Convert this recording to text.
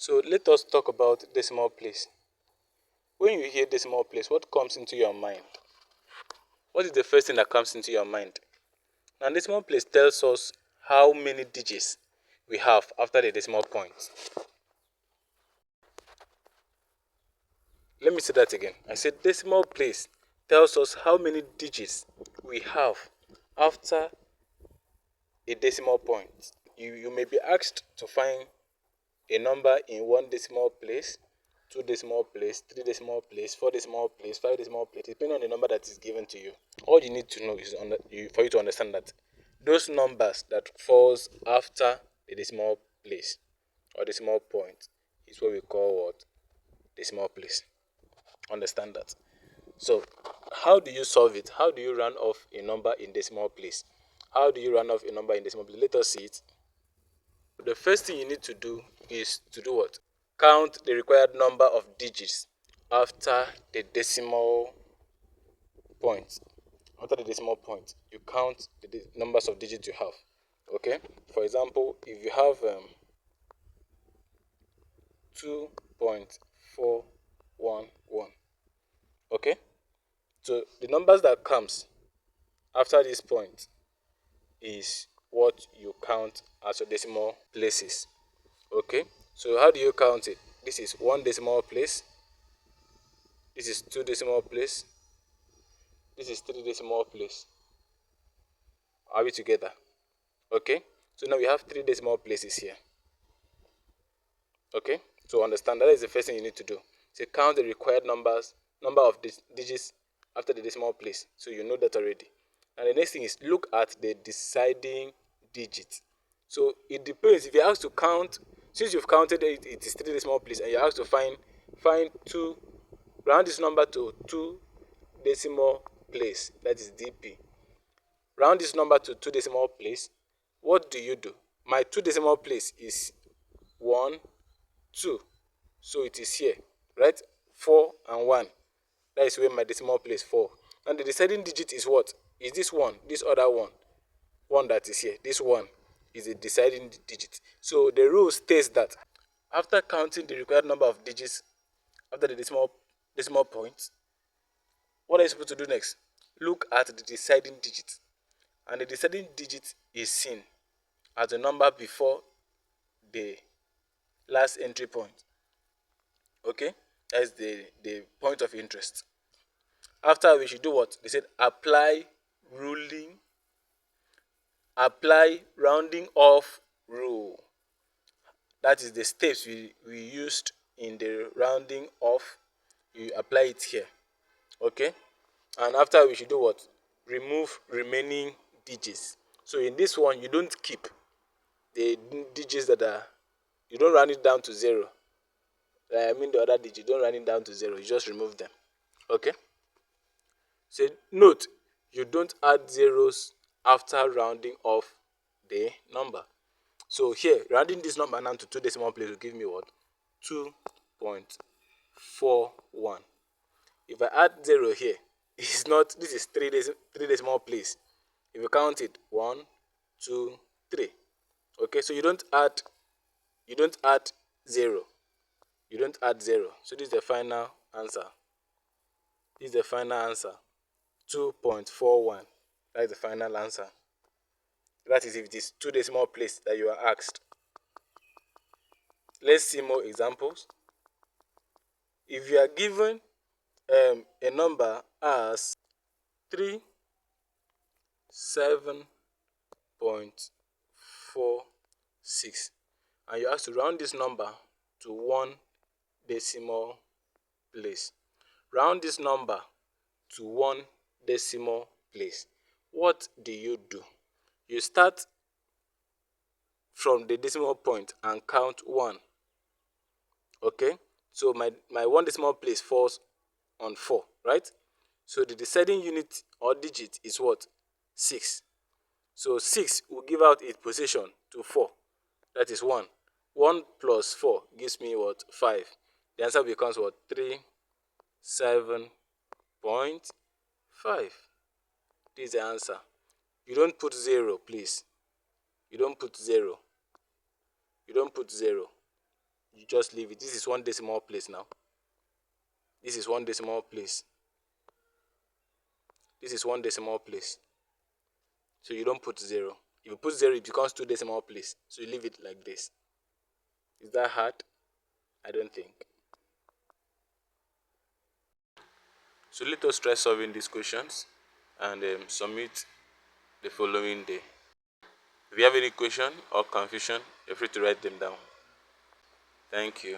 So let us talk about decimal place. When you hear decimal place, what comes into your mind? What is the first thing that comes into your mind? Now, decimal place tells us how many digits we have after the decimal point. Let me say that again. I said decimal place tells us how many digits we have after a decimal point. You may be asked to find a number in one decimal place, two decimal place, three decimal place, four decimal place, five decimal place, depending on the number that is given to you. All you need to know is for you to understand that those numbers that falls after the decimal place or decimal point is what we call what? Decimal place. Understand that. So how do you solve it? How do you run off a number in decimal place? How do you run off a number in decimal place? Let us see it. The first thing you need to do is to do what? Count the required number of digits after the decimal point. After the decimal point, you count the numbers of digits you have. Okay? For example, if you have 2.411. Okay? So the numbers that comes after this point is what you count as your decimal places. Okay? So how do you count it? This is one decimal place. This is two decimal place. This is three decimal place. Are we together? Okay? So now we have three decimal places here. Okay? So understand that is the first thing you need to do. So count the required number of digits after the decimal place. So you know that already. And the next thing is look at the deciding digit. So it depends. If you're asked to count, since you've counted it is three decimal place, and you're asked to find two, round this number to two decimal place, that is DP. Round this number to two decimal place. What do? My two decimal place is 1, 2. So it is here, right? 4 and 1. That is where my decimal place fall. And the deciding digit is what? Is this one, this other one. One that is here. This one is the deciding digit. So the rule states that after counting the required number of digits after the decimal point, what are you supposed to do next? Look at the deciding digit. And the deciding digit is seen as the number before the last entry point. Okay? That's the point of interest. After we should do what? They said apply rounding off rule. That is the steps we used in the rounding off. You apply it here. Okay? And after we should do what? Remove remaining digits. So in this one, you don't keep the digits that are, you don't round it down to 0. I mean the other digit, don't round it down to 0. You just remove them. Okay? So note, you don't add zeros after rounding off the number. So here, rounding this number now to two decimal place will give me what? 2.41. If I add 0 here, it's not, this is three decimal place. If you count it, 1, 2, 3. Okay, so you don't add 0. You don't add 0. So this is the final answer. This is the final answer. 2.41. That is the final answer. That is if it is two decimal place that you are asked. Let's see more examples. If you are given a number as 37.46 and you ask to round this number to one decimal place. Round this number to one decimal place. What do? You start from the decimal point and count 1. Okay? So my one decimal place falls on 4, right? So the deciding unit or digit is what? 6. So 6 will give out its position to 4. That is 1. 1 plus 4 gives me what? 5. The answer becomes what? 37.5. This is the answer. You don't put 0, please. You don't put 0. You don't put 0. you just leave it. This is one decimal place now. This is one decimal place. This is one decimal place. So you don't put 0. If you put 0, it becomes 2 decimal place. So you leave it like this. Is that hard? I don't think. So let us try solving these questions and submit the following day. If you have any question or confusion, feel free to write them down. Thank you.